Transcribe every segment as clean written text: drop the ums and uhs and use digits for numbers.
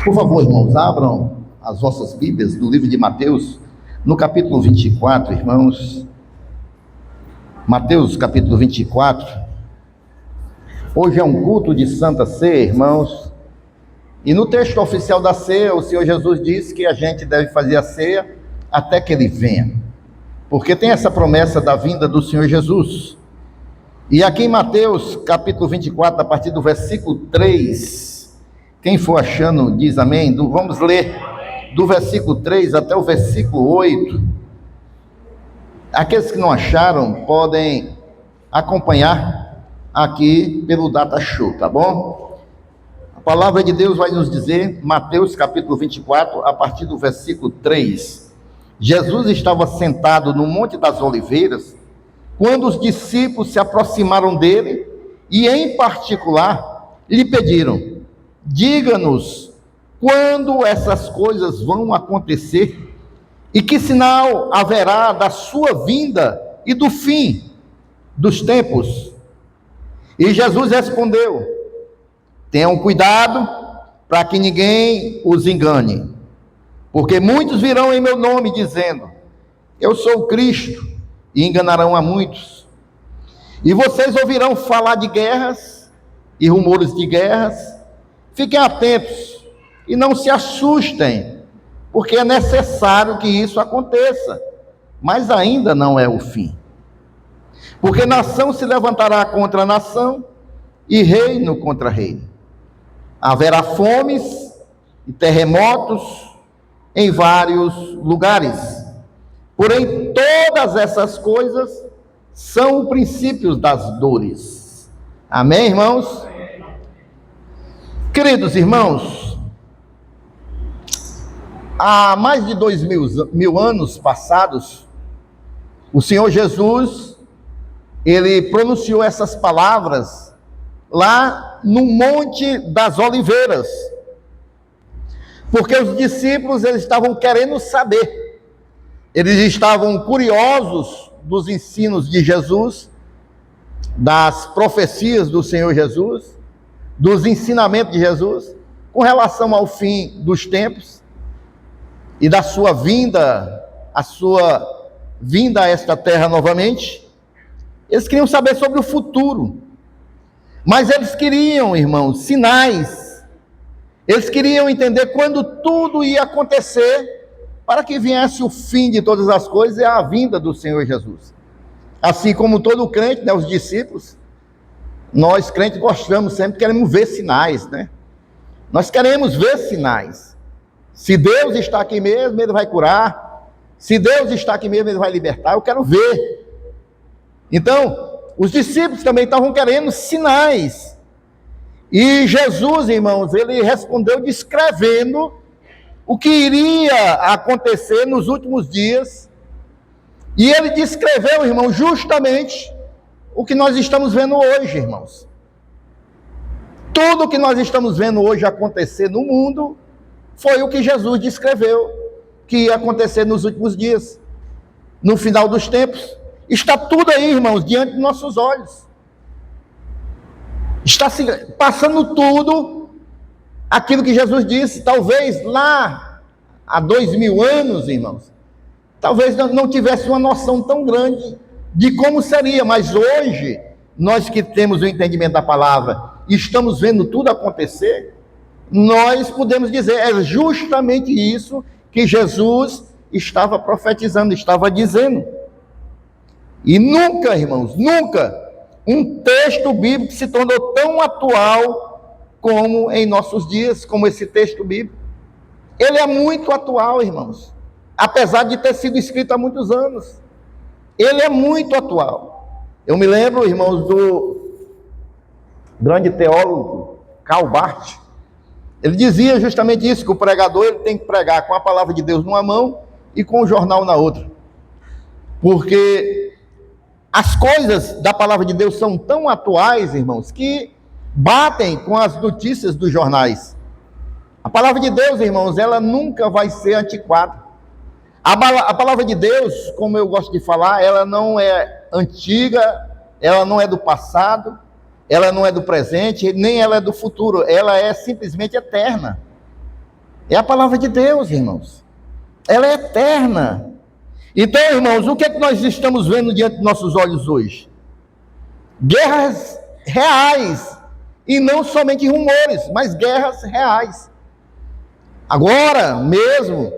Por favor, irmãos, abram as vossas Bíblias no livro de Mateus, no capítulo 24, irmãos. Mateus, capítulo 24. Hoje é um culto de Santa Ceia, irmãos. E no texto oficial da ceia, o Senhor Jesus disse que a gente deve fazer a ceia até que Ele venha. Porque tem essa promessa da vinda do Senhor Jesus. E aqui em Mateus, capítulo 24, a partir do versículo 3... Quem for achando, diz amém. Vamos ler do versículo 3 até o versículo 8. Aqueles que não acharam, podem acompanhar aqui pelo Data Show, tá bom? A palavra de Deus vai nos dizer, Mateus capítulo 24, a partir do versículo 3. Jesus estava sentado no Monte das Oliveiras, quando os discípulos se aproximaram dele e, em particular, lhe pediram: diga-nos quando essas coisas vão acontecer e que sinal haverá da sua vinda e do fim dos tempos. E Jesus respondeu: tenham cuidado para que ninguém os engane, porque muitos virão em meu nome dizendo: eu sou o Cristo, e enganarão a muitos. E vocês ouvirão falar de guerras e rumores de guerras. Fiquem atentos e não se assustem, porque é necessário que isso aconteça, mas ainda não é o fim. Porque nação se levantará contra nação e reino contra reino. Haverá fomes e terremotos em vários lugares. Porém, todas essas coisas são princípios das dores. Amém, irmãos? Queridos irmãos, há mais de 2000 anos passados, o Senhor Jesus, Ele pronunciou essas palavras lá no Monte das Oliveiras, porque os discípulos eles estavam querendo saber, eles estavam curiosos dos ensinos de Jesus, das profecias do Senhor Jesus, dos ensinamentos de Jesus, com relação ao fim dos tempos e da sua vinda, a esta terra novamente. Eles queriam saber sobre o futuro, mas eles queriam, irmãos, sinais. Eles queriam entender quando tudo ia acontecer, para que viesse o fim de todas as coisas e a vinda do Senhor Jesus. Assim como todo crente, né, os discípulos, nós crentes gostamos sempre, queremos ver sinais, né? Nós queremos ver sinais. Se Deus está aqui mesmo, Ele vai curar. Se Deus está aqui mesmo, Ele vai libertar. Eu quero ver. Então, os discípulos também estavam querendo sinais. E Jesus, irmãos, Ele respondeu descrevendo o que iria acontecer nos últimos dias. E Ele descreveu, irmão, justamente o que nós estamos vendo hoje, irmãos. Tudo o que nós estamos vendo hoje acontecer no mundo foi o que Jesus descreveu que ia acontecer nos últimos dias, no final dos tempos. Está tudo aí, irmãos, diante de nossos olhos. Está se passando tudo aquilo que Jesus disse. Talvez lá há 2000 anos, irmãos, talvez não tivesse uma noção tão grande de como seria, mas hoje, nós que temos o entendimento da palavra, estamos vendo tudo acontecer, nós podemos dizer, é justamente isso que Jesus estava profetizando, estava dizendo. E nunca, irmãos, nunca, um texto bíblico se tornou tão atual como em nossos dias, como esse texto bíblico. Ele é muito atual, irmãos, apesar de ter sido escrito há muitos anos. Ele é muito atual. Eu me lembro, irmãos, do grande teólogo Karl Barth. Ele dizia justamente isso, que o pregador ele tem que pregar com a palavra de Deus numa mão e com o jornal na outra. Porque as coisas da palavra de Deus são tão atuais, irmãos, que batem com as notícias dos jornais. A palavra de Deus, irmãos, ela nunca vai ser antiquada. A palavra de Deus, como eu gosto de falar, ela não é antiga, ela não é do passado, ela não é do presente, nem ela é do futuro, ela é simplesmente eterna. É a palavra de Deus, irmãos. Ela é eterna. Então, irmãos, o que é que nós estamos vendo diante dos nossos olhos hoje? Guerras reais. E não somente rumores, mas guerras reais. Agora mesmo,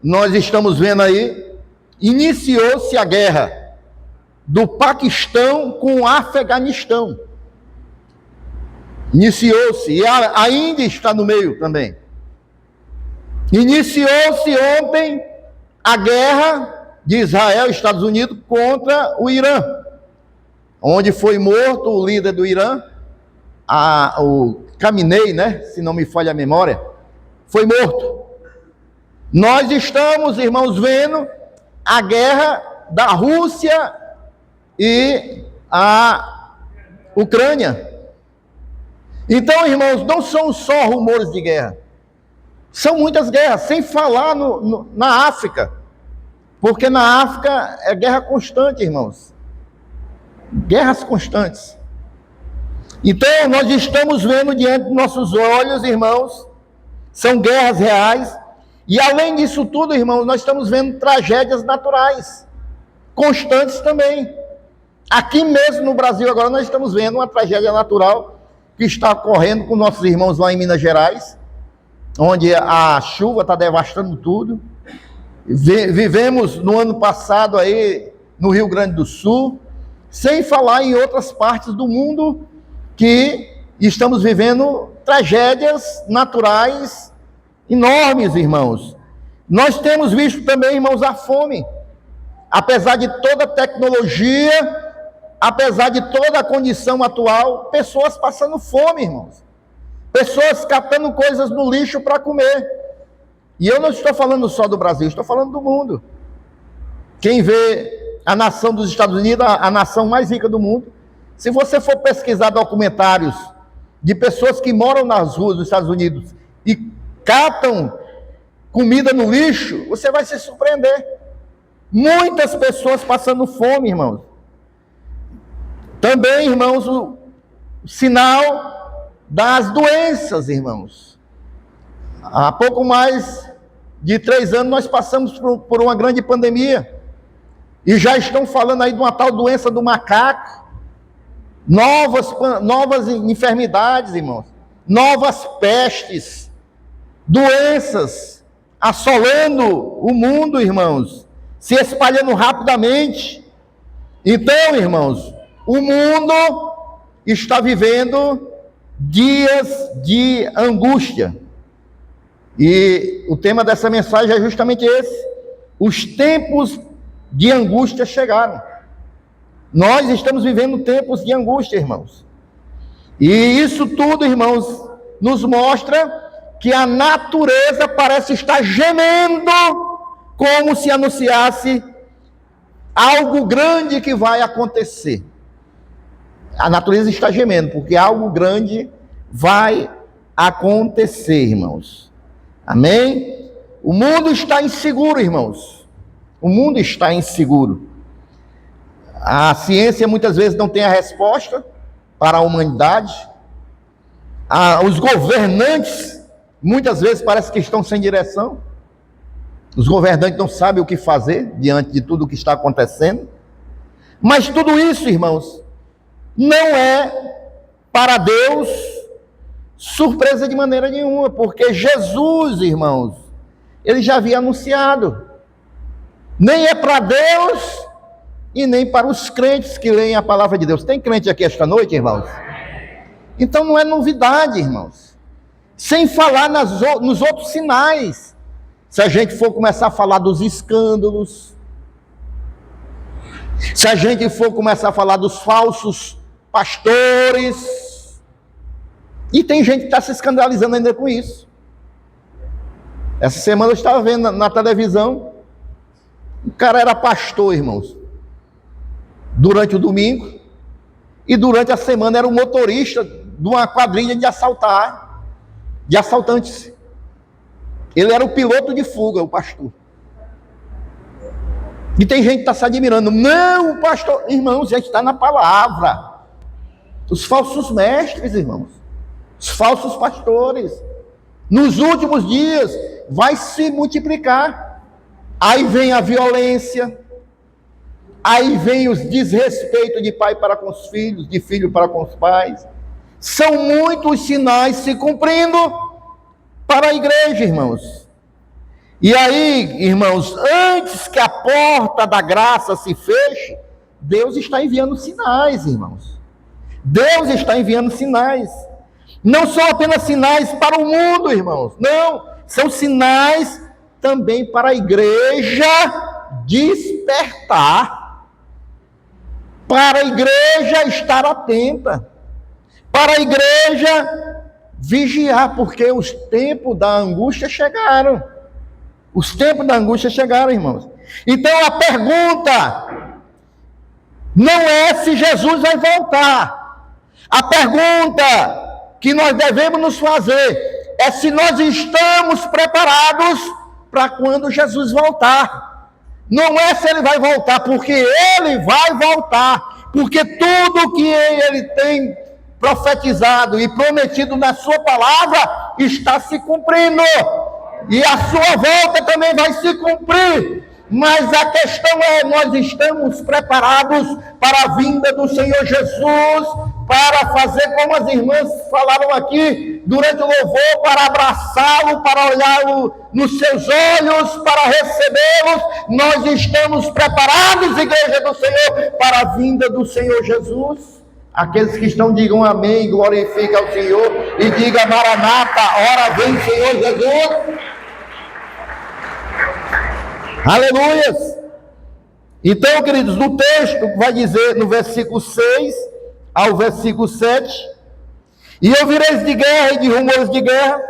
nós estamos vendo aí, iniciou-se a guerra do Paquistão com o Afeganistão. Iniciou-se, e ainda está no meio também. Iniciou-se ontem a guerra de Israel e Estados Unidos contra o Irã, onde foi morto o líder do Irã, o Khamenei, né? Se não me falha a memória, foi morto. Nós estamos, irmãos, vendo a guerra da Rússia e a Ucrânia. Então, irmãos, não são só rumores de guerra. São muitas guerras, sem falar na África. Porque na África é guerra constante, irmãos. Guerras constantes. Então, nós estamos vendo diante dos nossos olhos, irmãos, são guerras reais. E além disso tudo, irmãos, nós estamos vendo tragédias naturais, constantes também. Aqui mesmo no Brasil, agora, nós estamos vendo uma tragédia natural que está ocorrendo com nossos irmãos lá em Minas Gerais, onde a chuva está devastando tudo. Vivemos no ano passado aí no Rio Grande do Sul, sem falar em outras partes do mundo que estamos vivendo tragédias naturais enormes, irmãos. Nós temos visto também, irmãos, a fome. Apesar de toda a tecnologia, apesar de toda a condição atual, pessoas passando fome, irmãos. Pessoas catando coisas no lixo para comer. E eu não estou falando só do Brasil, estou falando do mundo. Quem vê a nação dos Estados Unidos, a nação mais rica do mundo, se você for pesquisar documentários de pessoas que moram nas ruas dos Estados Unidos e catam comida no lixo, você vai se surpreender. Muitas pessoas passando fome, irmãos. Também, irmãos, o sinal das doenças, irmãos. Há pouco mais de 3 anos nós passamos por uma grande pandemia. E já estão falando aí de uma tal doença do macaco. Novas enfermidades, irmãos. Novas pestes. Doenças assolando o mundo, irmãos. Se espalhando rapidamente. Então, irmãos, o mundo está vivendo dias de angústia. E o tema dessa mensagem é justamente esse. Os tempos de angústia chegaram. Nós estamos vivendo tempos de angústia, irmãos. E isso tudo, irmãos, nos mostra que a natureza parece estar gemendo, como se anunciasse algo grande que vai acontecer. A natureza está gemendo, porque algo grande vai acontecer, irmãos. Amém? O mundo está inseguro, irmãos. O mundo está inseguro. A ciência muitas vezes não tem a resposta para a humanidade. Os governantes muitas vezes parece que estão sem direção. Os governantes não sabem o que fazer diante de tudo o que está acontecendo. Mas tudo isso, irmãos, não é para Deus surpresa de maneira nenhuma, porque Jesus, irmãos, ele já havia anunciado. Nem é para Deus e nem para os crentes que leem a palavra de Deus. Tem crente aqui esta noite, irmãos? Então não é novidade, irmãos. Sem falar nos outros sinais. Se a gente for começar a falar dos escândalos, se a gente for começar a falar dos falsos pastores, e tem gente que está se escandalizando ainda com isso. Essa semana eu estava vendo na televisão, o cara era pastor, irmãos, durante o domingo, e durante a semana era o motorista de uma quadrilha de assaltantes. Ele era o piloto de fuga, o pastor. E tem gente que está se admirando. Não, o pastor... Irmãos, já está na palavra. Os falsos mestres, irmãos. Os falsos pastores. Nos últimos dias vai se multiplicar. Aí vem a violência, aí vem os desrespeitos de pai para com os filhos, de filho para com os pais. São muitos sinais se cumprindo para a igreja, irmãos. E aí, irmãos, antes que a porta da graça se feche, Deus está enviando sinais, irmãos. Deus está enviando sinais. Não são apenas sinais para o mundo, irmãos. Não, são sinais também para a igreja despertar. Para a igreja estar atenta. Para a igreja vigiar, porque os tempos da angústia chegaram. Os tempos da angústia chegaram, irmãos. Então a pergunta não é se Jesus vai voltar. A pergunta que nós devemos nos fazer é se nós estamos preparados para quando Jesus voltar. Não é se ele vai voltar, porque ele vai voltar. Porque tudo que ele tem profetizado e prometido na sua palavra está se cumprindo. E a sua volta também vai se cumprir. Mas a questão é, nós estamos preparados para a vinda do Senhor Jesus, para fazer como as irmãs falaram aqui durante o louvor, para abraçá-lo, para olhá-lo nos seus olhos, para recebê-los. Nós estamos preparados, igreja do Senhor, para a vinda do Senhor Jesus. Aqueles que estão, digam amém, glorifiquem ao Senhor e diga Maranata, ora vem Senhor Jesus. Aleluias! Então, queridos, no texto vai dizer no versículo 6 ao versículo 7: e ouvireis de guerra e de rumores de guerra,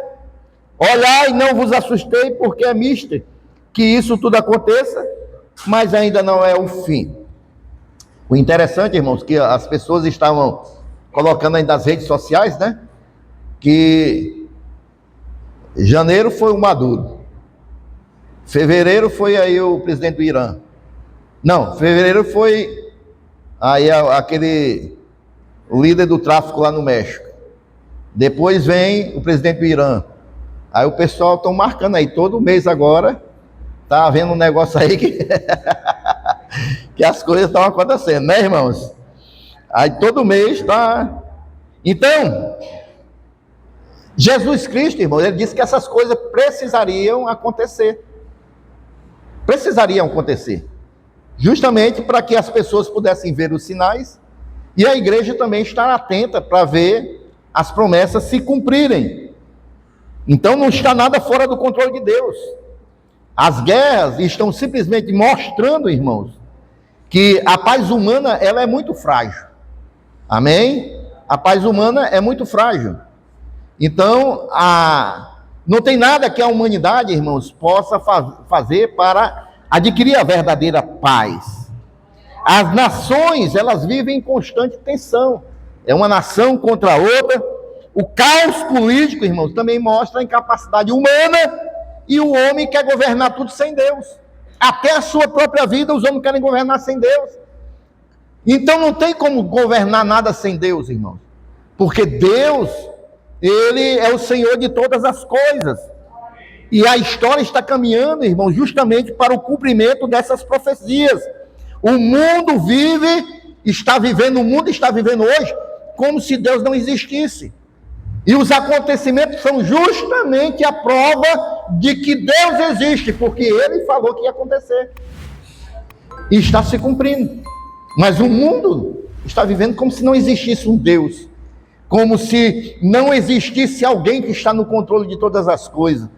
olhai, não vos assustei, porque é mister que isso tudo aconteça, mas ainda não é o fim. O interessante, irmãos, que as pessoas estavam colocando aí nas redes sociais, né? Que janeiro foi o Maduro. Fevereiro foi aí o presidente do Irã. Não, fevereiro foi aí aquele líder do tráfico lá no México. Depois vem o presidente do Irã. Aí o pessoal estão marcando aí, todo mês agora, tá havendo um negócio aí que, que as coisas estão acontecendo, né, irmãos? Aí todo mês tá. Então, Jesus Cristo, irmão, ele disse que essas coisas precisariam acontecer. Precisariam acontecer. Justamente para que as pessoas pudessem ver os sinais e a igreja também estar atenta para ver as promessas se cumprirem. Então não está nada fora do controle de Deus. As guerras estão simplesmente mostrando, irmãos, que a paz humana ela é muito frágil. Amém? A paz humana é muito frágil. Então, não tem nada que a humanidade, irmãos, possa fazer para adquirir a verdadeira paz. As nações, elas vivem em constante tensão. É uma nação contra a outra. O caos político, irmãos, também mostra a incapacidade humana e o homem quer governar tudo sem Deus. Até a sua própria vida, os homens querem governar sem Deus. Então não tem como governar nada sem Deus, irmãos. Porque Deus, Ele é o Senhor de todas as coisas. E a história está caminhando, irmão, justamente para o cumprimento dessas profecias. O mundo o mundo está vivendo hoje como se Deus não existisse. E os acontecimentos são justamente a prova de que Deus existe, porque Ele falou que ia acontecer. E está se cumprindo. Mas o mundo está vivendo como se não existisse um Deus. Como se não existisse alguém que está no controle de todas as coisas.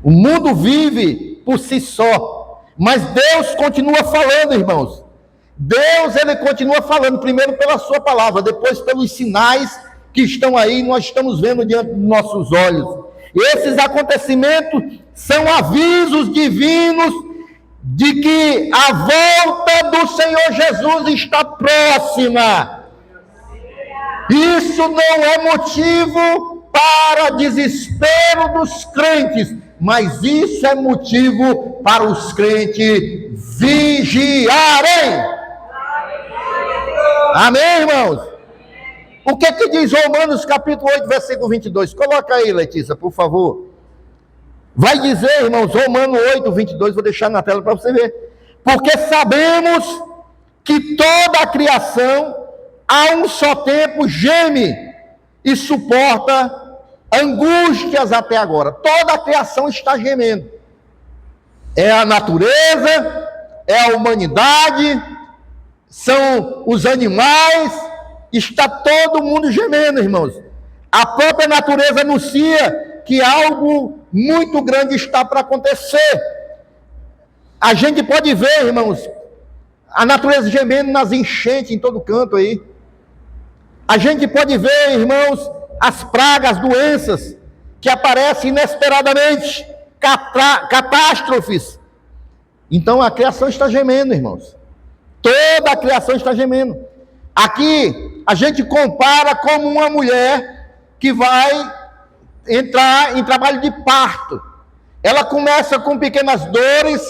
O mundo vive por si só, mas Deus continua falando, irmãos. Deus, Ele continua falando, primeiro pela sua palavra, depois pelos sinais que estão aí, nós estamos vendo diante dos nossos olhos. Esses acontecimentos são avisos divinos de que a volta do Senhor Jesus está próxima. Isso não é motivo para desespero dos crentes, mas isso é motivo para os crentes vigiarem. Amém, irmãos? O que diz Romanos capítulo 8, versículo 22? Coloca aí, Letícia, por favor. Vai dizer, irmãos, Romanos 8, 22, vou deixar na tela para você ver. Porque sabemos que toda a criação, a um só tempo, geme e suporta angústias até agora. Toda a criação está gemendo. É a natureza, é a humanidade, são os animais, está todo mundo gemendo, irmãos. A própria natureza anuncia que algo muito grande está para acontecer. A gente pode ver, irmãos, a natureza gemendo nas enchentes em todo canto aí. A gente pode ver, irmãos, as pragas, as doenças que aparecem inesperadamente, catástrofes. Então a criação está gemendo, irmãos. Toda a criação está gemendo. Aqui a gente compara como uma mulher que vai entrar em trabalho de parto. Ela começa com pequenas dores,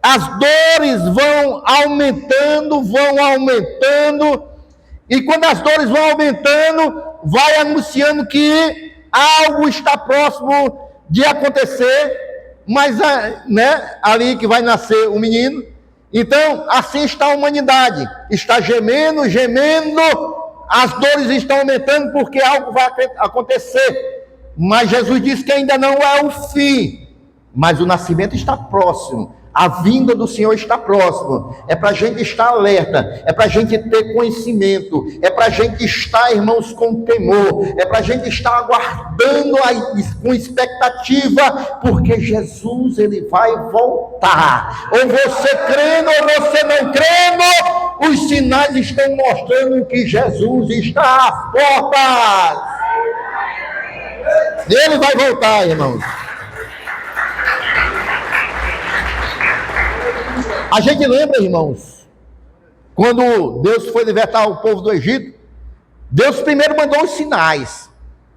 as dores vão aumentando, e quando as dores vão aumentando, vai anunciando que algo está próximo de acontecer, mas ali que vai nascer o menino. Então, assim está a humanidade, está gemendo, as dores estão aumentando porque algo vai acontecer. Mas Jesus disse que ainda não é o fim, mas o nascimento está próximo, a vinda do Senhor está próxima. É para a gente estar alerta, é para a gente ter conhecimento, é para a gente estar, irmãos, com temor, é para a gente estar aguardando com expectativa, porque Jesus, ele vai voltar. Ou você crendo ou você não crendo, os sinais estão mostrando que Jesus está às portas. Ele vai voltar, irmãos. A gente lembra, irmãos, quando Deus foi libertar o povo do Egito, Deus primeiro mandou os sinais.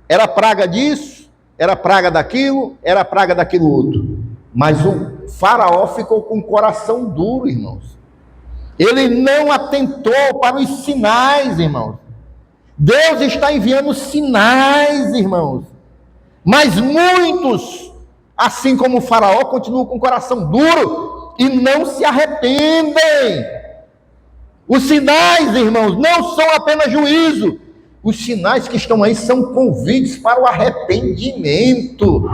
Era praga disso, era praga daquilo, era praga daquilo outro. Mas o faraó ficou com o coração duro, irmãos. Ele não atentou para os sinais, irmãos. Deus está enviando sinais, irmãos. Mas muitos, assim como o faraó, continuam com o coração duro e não se arrependem. Os sinais, irmãos, não são apenas juízo. Os sinais que estão aí são convites para o arrependimento.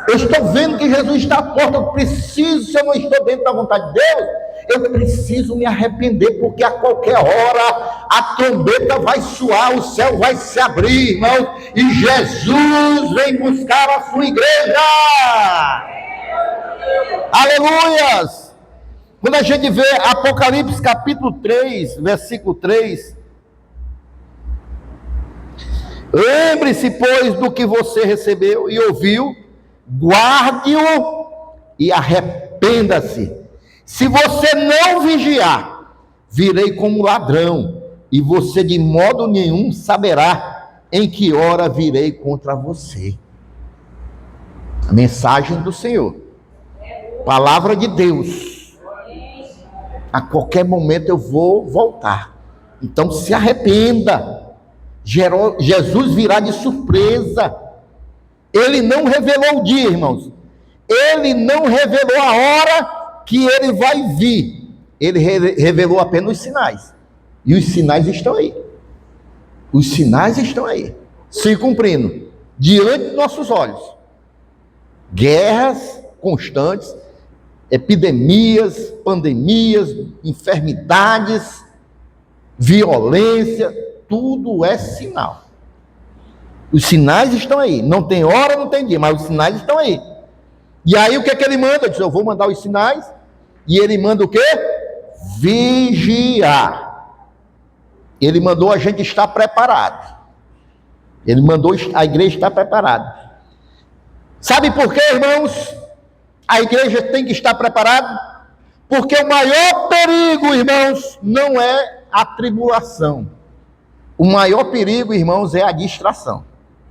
Eu estou vendo que Jesus está à porta. Eu preciso, se eu não estou dentro da vontade de Deus, eu preciso me arrepender, porque a qualquer hora a trombeta vai soar, o céu vai se abrir, irmãos, e Jesus vem buscar a sua igreja. Aleluias! Quando a gente vê Apocalipse capítulo 3, versículo 3, lembre-se, pois, do que você recebeu e ouviu, guarde-o e arrependa-se. Se você não vigiar, virei como ladrão, e você de modo nenhum saberá em que hora virei contra você. A mensagem do Senhor, palavra de Deus. A qualquer momento eu vou voltar. Então se arrependa. Jesus virá de surpresa. Ele não revelou o dia, irmãos. Ele não revelou a hora que ele vai vir. Ele revelou apenas os sinais. E os sinais estão aí. Os sinais estão aí, se cumprindo, diante de nossos olhos. Guerras constantes, epidemias, pandemias, enfermidades, violência, tudo é sinal. Os sinais estão aí. Não tem hora, não tem dia, mas os sinais estão aí. E aí o que é que ele manda? Ele diz, eu vou mandar os sinais. E ele manda o quê? Vigiar. Ele mandou a gente estar preparado. Ele mandou a igreja estar preparada. Sabe por quê, irmãos? A igreja tem que estar preparada? Porque o maior perigo, irmãos, não é a tribulação. O maior perigo, irmãos, é a distração.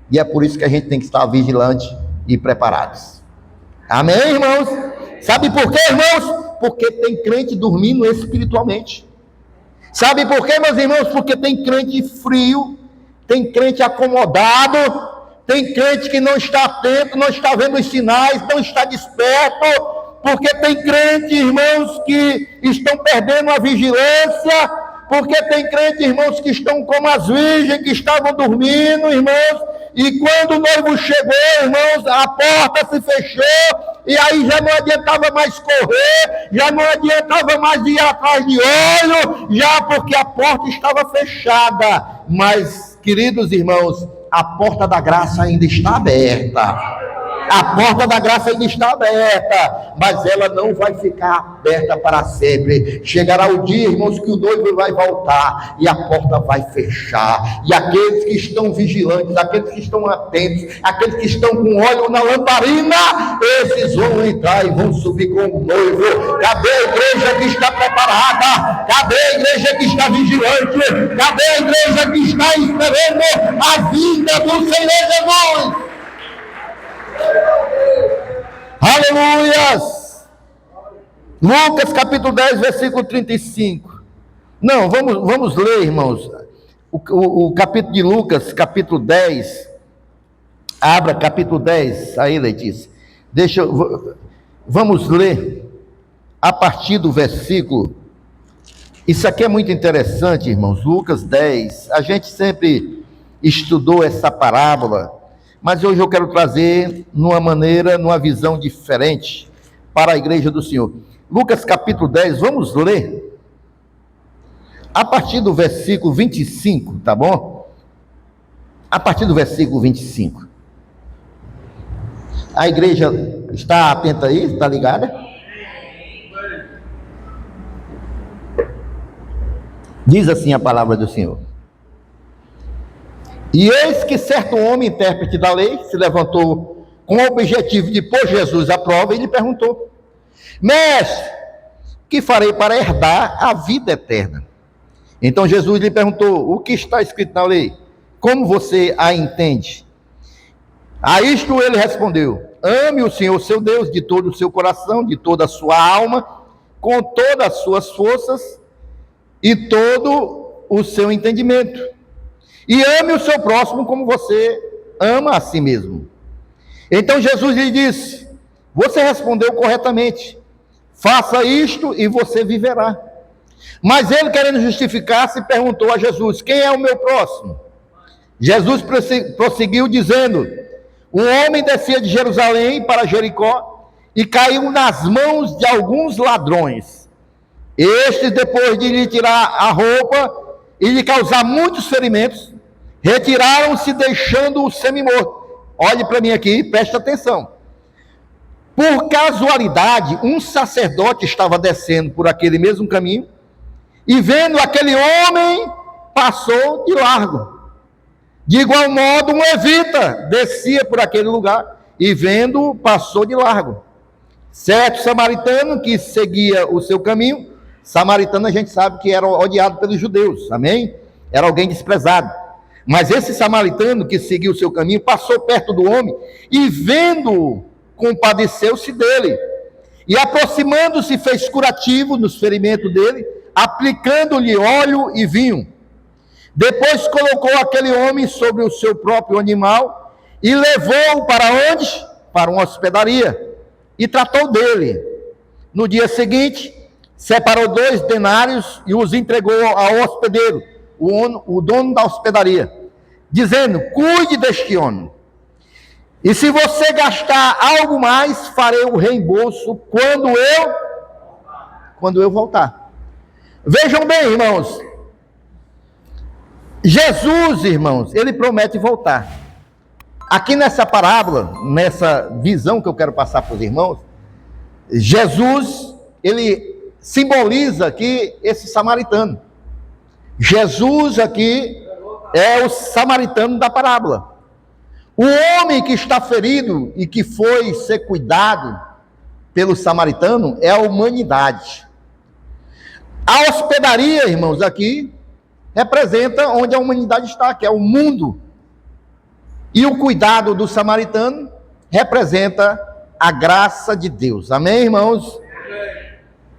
E é por isso que a gente tem que estar vigilante e preparados. Amém, irmãos? Sabe por quê, irmãos? Porque tem crente dormindo espiritualmente. Sabe por quê, meus irmãos? Porque tem crente frio, tem crente acomodado, Tem crente que não está atento, não está vendo os sinais, não está desperto, porque tem crente, irmãos, que estão perdendo a vigilância, porque tem crente, irmãos, que estão como as virgens, que estavam dormindo, irmãos, e quando o noivo chegou, irmãos, a porta se fechou, e aí já não adiantava mais correr, já não adiantava mais ir atrás de olho, já porque a porta estava fechada. Mas, queridos irmãos, a porta da graça ainda está aberta. A porta da graça ainda está aberta, mas ela não vai ficar aberta para sempre. Chegará o dia, irmãos, que o noivo vai voltar e a porta vai fechar. E aqueles que estão vigilantes, aqueles que estão atentos, aqueles que estão com óleo na lamparina, esses vão entrar e vão subir com o noivo. Cadê a igreja que está preparada? Cadê a igreja que está vigilante? Cadê a igreja que está esperando a vinda do Senhor Jesus? Aleluias! Lucas capítulo 10, versículo 35. Não, vamos ler, irmãos, o capítulo de Lucas, capítulo 10. Abra capítulo 10, aí, Letícia. Vamos ler a partir do versículo. Isso aqui é muito interessante, irmãos. Lucas 10. A gente sempre estudou essa parábola, mas hoje eu quero trazer numa visão diferente para a igreja do Senhor. Lucas capítulo 10, vamos ler a partir do versículo 25, tá bom? A partir do versículo 25. A igreja está atenta aí? Está ligada? Diz assim a palavra do Senhor. E eis que certo homem, intérprete da lei, se levantou com o objetivo de pôr Jesus à prova e lhe perguntou: Mestre, que farei para herdar a vida eterna? Então Jesus lhe perguntou: o que está escrito na lei? Como você a entende? A isto ele respondeu: ame o Senhor seu Deus de todo o seu coração, de toda a sua alma, com todas as suas forças e todo o seu entendimento. E ame o seu próximo como você ama a si mesmo. Então Jesus lhe disse: você respondeu corretamente, faça isto e você viverá. Mas ele, querendo justificar-se, perguntou a Jesus: quem é o meu próximo? Jesus prosseguiu dizendo: um homem descia de Jerusalém para Jericó e caiu nas mãos de alguns ladrões. Estes, depois de lhe tirar a roupa e lhe causar muitos ferimentos, retiraram-se, deixando-o semi-morto. Olhe para mim aqui, preste atenção. Por casualidade, um sacerdote estava descendo por aquele mesmo caminho e, vendo aquele homem, passou de largo. De igual modo, um levita descia por aquele lugar e, vendo, passou de largo. Certo samaritano que seguia o seu caminho, samaritano a gente sabe que era odiado pelos judeus, amém? Era alguém desprezado. Mas esse samaritano que seguiu o seu caminho passou perto do homem e, vendo-o, compadeceu-se dele. E, aproximando-se, fez curativo nos ferimentos dele, aplicando-lhe óleo e vinho. Depois colocou aquele homem sobre o seu próprio animal e levou-o para onde? Para uma hospedaria. E tratou dele. No dia seguinte, separou 2 denários e os entregou ao hospedeiro, o dono da hospedaria, dizendo: cuide deste homem. E se você gastar algo mais, farei o reembolso quando eu voltar. Vejam bem, irmãos. Jesus, irmãos, ele promete voltar. Aqui nessa parábola, nessa visão que eu quero passar para os irmãos, Jesus, ele simboliza aqui esse samaritano. Jesus aqui é o samaritano da parábola. O homem que está ferido e que foi ser cuidado pelo samaritano é a humanidade. A hospedaria, irmãos, aqui representa onde a humanidade está, que é o mundo. E o cuidado do samaritano representa a graça de Deus. Amém, irmãos?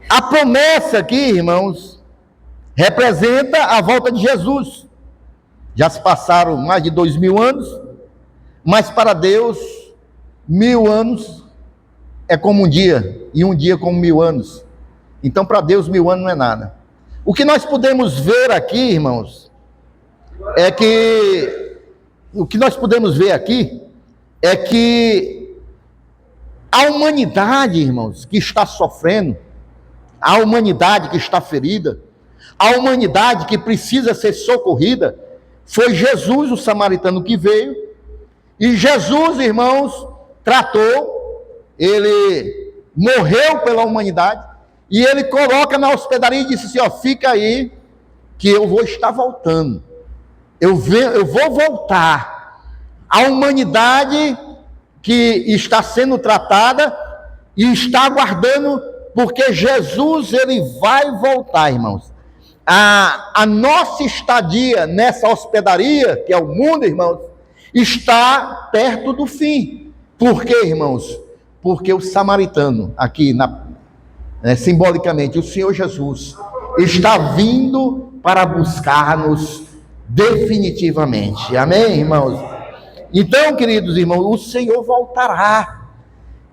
A promessa aqui, irmãos, representa a volta de Jesus. Já se passaram mais de 2000 anos, mas para Deus, 1000 anos é como um dia, e um dia como 1000 anos. Então, para Deus, 1000 anos não é nada. O que nós podemos ver aqui, irmãos, é que a humanidade, irmãos, que está sofrendo, a humanidade que está ferida, a humanidade que precisa ser socorrida, foi Jesus, o samaritano, que veio, e Jesus, irmãos, tratou, ele morreu pela humanidade, e ele coloca na hospedaria e disse assim, ó, fica aí, que eu vou estar voltando, eu vou voltar. A humanidade que está sendo tratada e está aguardando, porque Jesus, ele vai voltar, irmãos. A nossa estadia nessa hospedaria, que é o mundo, irmãos, está perto do fim. Por quê, irmãos? Porque o samaritano, aqui, simbolicamente, o Senhor Jesus, está vindo para buscar-nos definitivamente. Amém, irmãos? Então, queridos irmãos, o Senhor voltará.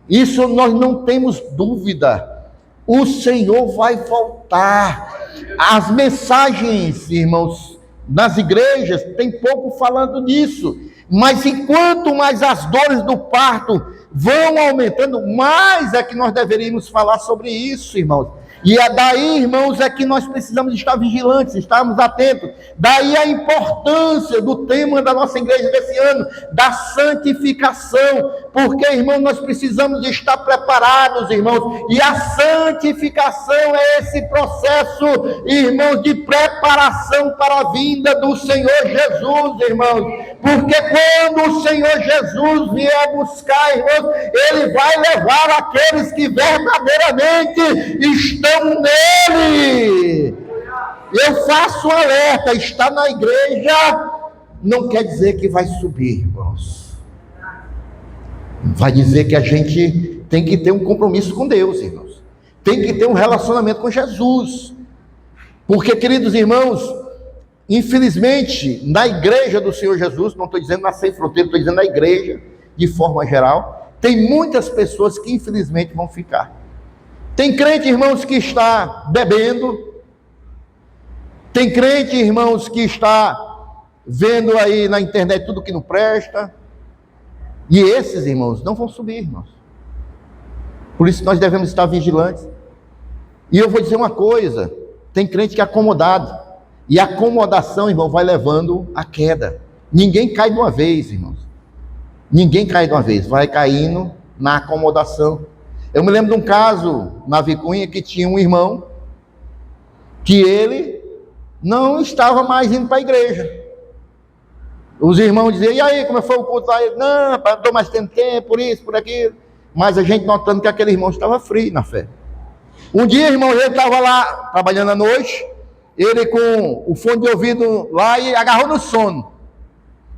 Isso nós não temos dúvida. O Senhor vai voltar. As mensagens, irmãos, nas igrejas, tem pouco falando nisso. Mas enquanto mais as dores do parto vão aumentando, mais é que nós deveríamos falar sobre isso, irmãos. E é daí, irmãos, é que nós precisamos estar vigilantes, estarmos atentos. Daí a importância do tema da nossa igreja desse ano, da santificação. Porque, irmãos, nós precisamos de estar preparados, irmãos. E a santificação é esse processo, irmãos, de preparação para a vinda do Senhor Jesus, irmãos. Porque quando o Senhor Jesus vier buscar, irmãos, Ele vai levar aqueles que verdadeiramente estão nele. Eu faço um alerta, está na igreja não quer dizer que vai subir, irmãos. Vai dizer que a gente tem que ter um compromisso com Deus, irmãos. Tem que ter um relacionamento com Jesus. Porque, queridos irmãos, infelizmente, na igreja do Senhor Jesus, não estou dizendo na Sem Fronteira, estou dizendo na igreja, de forma geral, tem muitas pessoas que infelizmente vão ficar. Tem crente, irmãos, que está bebendo. Tem crente, irmãos, que está vendo aí na internet tudo que não presta. E esses, irmãos, não vão subir, irmãos. Por isso nós devemos estar vigilantes. E eu vou dizer uma coisa, tem crente que é acomodado. E a acomodação, irmão, vai levando à queda. Ninguém cai de uma vez, irmãos. Ninguém cai de uma vez, vai caindo na acomodação. Eu me lembro de um caso na Vicunha que tinha um irmão que ele não estava mais indo para a igreja. Os irmãos diziam, e aí, como foi o culto lá? Ele, não, não estou mais tendo tempo, por isso, por aquilo. Mas a gente notando que aquele irmão estava frio na fé. Um dia, irmão, ele estava lá, trabalhando à noite, ele com o fone de ouvido lá e agarrou no sono.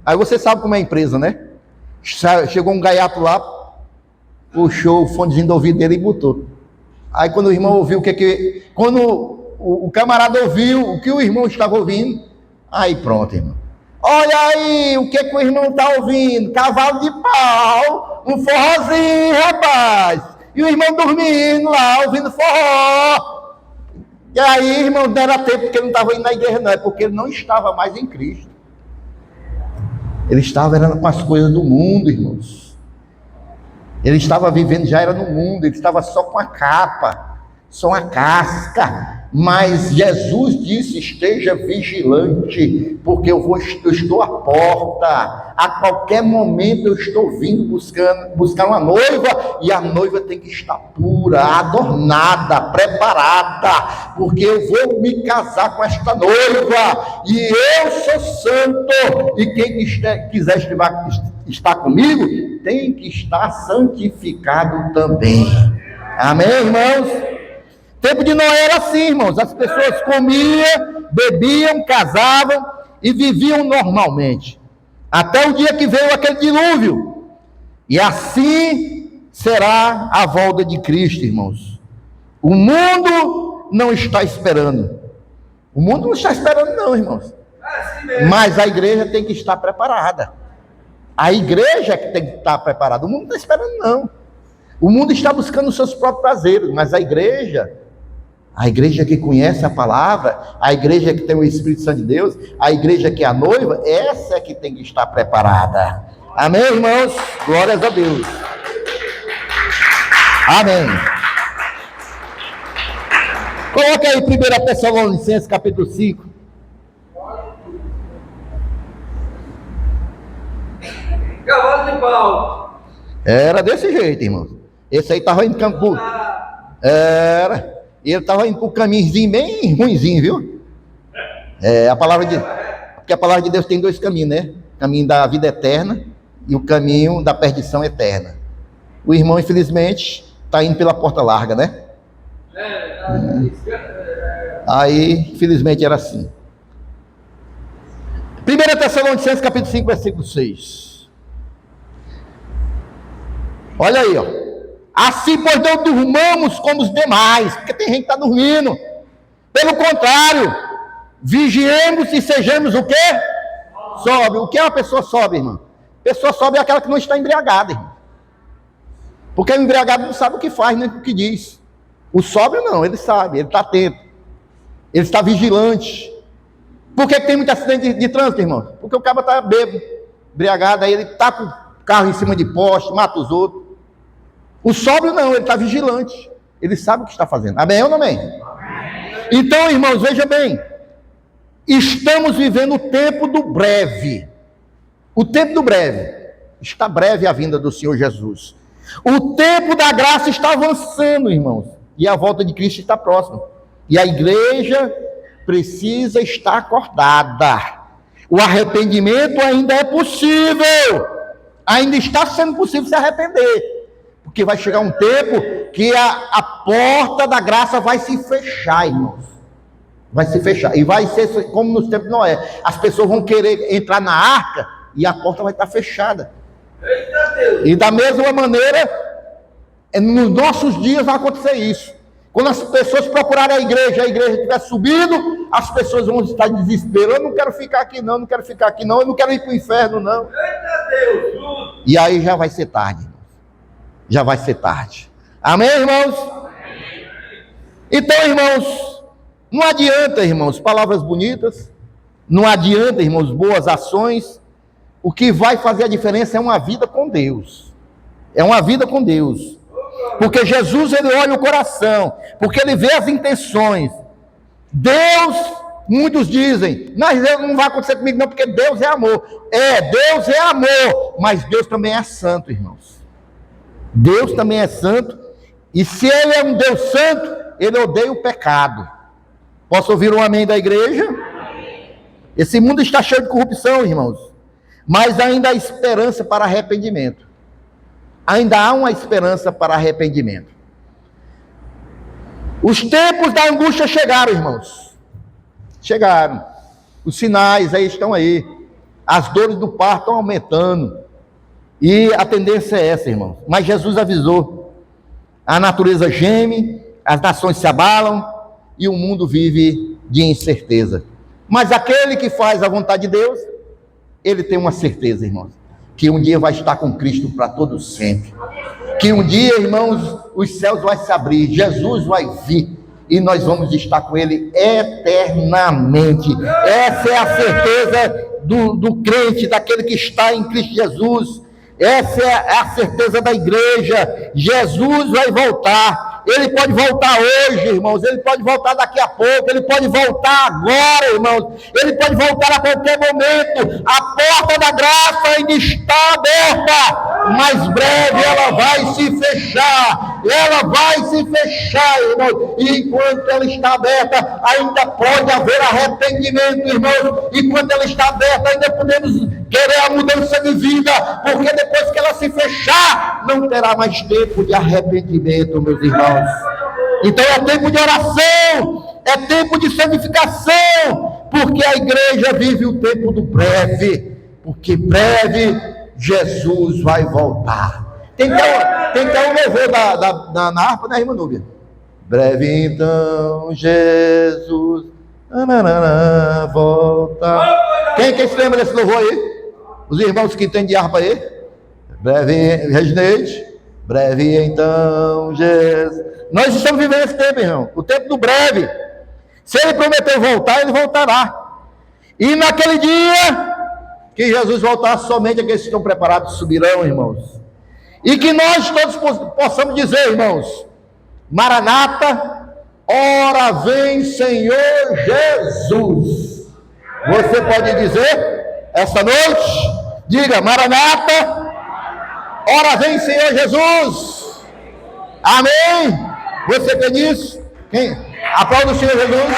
Aí você sabe como é a empresa, né? Chegou um gaiato lá, puxou o fonezinho do ouvido dele e botou. Aí quando o irmão ouviu quando o camarada ouviu o que o irmão estava ouvindo, aí pronto, irmão. Olha aí, o que o irmão está ouvindo? Cavalo de pau, um forrozinho, rapaz. E o irmão dormindo lá, ouvindo forró. E aí, irmão, não era tempo porque ele não estava indo na igreja, não. É porque ele não estava mais em Cristo. Ele estava com as coisas do mundo, irmãos. Ele estava vivendo, já era no mundo. Ele estava só com a capa, só a casca. Mas Jesus disse, esteja vigilante, porque eu estou à porta. A qualquer momento eu estou vindo buscar uma noiva, e a noiva tem que estar pura, adornada, preparada, porque eu vou me casar com esta noiva, e eu sou santo, e quem quiser estar comigo, tem que estar santificado também. Amém, irmãos? Tempo de Noé era assim, irmãos, as pessoas comiam, bebiam, casavam e viviam normalmente, até o dia que veio aquele dilúvio, e assim será a volta de Cristo, irmãos. O mundo não está esperando, não, irmãos, mas a igreja tem que estar preparada, A igreja é que tem que estar preparada. O mundo não está esperando, não. O mundo está buscando os seus próprios prazeres, mas a igreja que conhece a palavra, a igreja que tem o Espírito Santo de Deus, a igreja que é a noiva, essa é que tem que estar preparada. Amém, irmãos? Glórias a Deus. Amém. Coloca aí 1 Tessalonicenses capítulo 5. Cavalo de pau. Era desse jeito, irmãos. Esse aí estava indo campo. Era. E ele estava indo para o caminhozinho bem ruinzinho, viu? Porque a palavra de Deus tem dois caminhos, né? O caminho da vida eterna e o caminho da perdição eterna. O irmão, infelizmente, está indo pela porta larga, né? Aí, infelizmente, era assim. 1 Tessalonicenses capítulo 5, versículo 6. Olha aí, ó. Assim, pois, não durmamos como os demais, porque tem gente que está dormindo. Pelo contrário, vigiemos e sejamos o quê? Sobe. O que é uma pessoa sobe, irmão? Pessoa sobe é aquela que não está embriagada, irmão. Porque o embriagado não sabe o que faz, nem o que diz. O sóbrio não, ele sabe, ele está atento. Ele está vigilante. Por que tem muito acidente de trânsito, irmão? Porque o cara está bêbado, embriagado, aí ele está com o carro em cima de poste, mata os outros. O sóbrio não, ele está vigilante. Ele sabe o que está fazendo. Amém ou não amém? Então, irmãos, veja bem. Estamos vivendo o tempo do breve. O tempo do breve. Está breve a vinda do Senhor Jesus. O tempo da graça está avançando, irmãos. E a volta de Cristo está próxima. E a igreja precisa estar acordada. O arrependimento ainda é possível. Ainda está sendo possível se arrepender. Porque vai chegar um tempo que a porta da graça vai se fechar, irmãos. Vai se fechar. E vai ser como nos tempos de Noé. As pessoas vão querer entrar na arca e a porta vai estar fechada. Eita Deus. E da mesma maneira, nos nossos dias vai acontecer isso. Quando as pessoas procurarem a igreja estiver subindo, as pessoas vão estar em desespero. Eu não quero ficar aqui não, eu não quero ir para o inferno não. Eita Deus. E aí já vai ser tarde, irmãos. Já vai ser tarde. Amém, irmãos? Então, irmãos, não adianta, irmãos, palavras bonitas, não adianta, irmãos, boas ações. O que vai fazer a diferença é uma vida com Deus. É uma vida com Deus. Porque Jesus, ele olha o coração, porque ele vê as intenções. Deus, muitos dizem, mas não vai acontecer comigo não, porque Deus é amor. Deus é amor, mas Deus também é santo, irmãos. Deus também é santo, e se ele é um Deus santo, ele odeia o pecado. Posso ouvir um amém da igreja? Esse mundo está cheio de corrupção, irmãos, mas ainda há esperança para arrependimento. Ainda há uma esperança para arrependimento. Os tempos da angústia chegaram, irmãos. Chegaram. Os sinais aí estão aí. As dores do parto estão aumentando. E a tendência é essa, irmãos. Mas Jesus avisou. A natureza geme, as nações se abalam e o mundo vive de incerteza. Mas aquele que faz a vontade de Deus, ele tem uma certeza, irmãos, que um dia vai estar com Cristo para todo sempre. Que um dia, irmãos, os céus vão se abrir, Jesus vai vir e nós vamos estar com Ele eternamente. Essa é a certeza do crente, daquele que está em Cristo Jesus. Essa é a certeza da igreja. Jesus vai voltar. Ele pode voltar hoje, irmãos. Ele pode voltar daqui a pouco. Ele pode voltar agora, irmãos. Ele pode voltar a qualquer momento. A porta da graça ainda está aberta, mas breve ela vai se fechar. Ela vai se fechar, irmãos. E enquanto ela está aberta, ainda pode haver arrependimento, irmãos. Enquanto ela está aberta, ainda podemos querer a mudança de vida, porque depois que ela se fechar, não terá mais tempo de arrependimento, meus irmãos. Então é tempo de oração, é tempo de santificação, porque a igreja vive o tempo do breve, porque breve Jesus vai voltar. Tem que ter um louvor na harpa, né, irmã Núbia? Breve então Jesus volta. Quem se lembra desse louvor aí? Os irmãos que entendem de harpa aí? Breve, Regineide. Breve então, Jesus. Nós estamos vivendo esse tempo, irmão. O tempo do breve. Se ele prometeu voltar, ele voltará. E naquele dia que Jesus voltar, somente aqueles que estão preparados subirão, irmãos. E que nós todos possamos dizer, irmãos: Maranata, ora vem Senhor Jesus. Você pode dizer essa noite? Diga: Maranata, ora vem Senhor Jesus. Amém? Você tem isso? Quem? Aplauda o Senhor Jesus.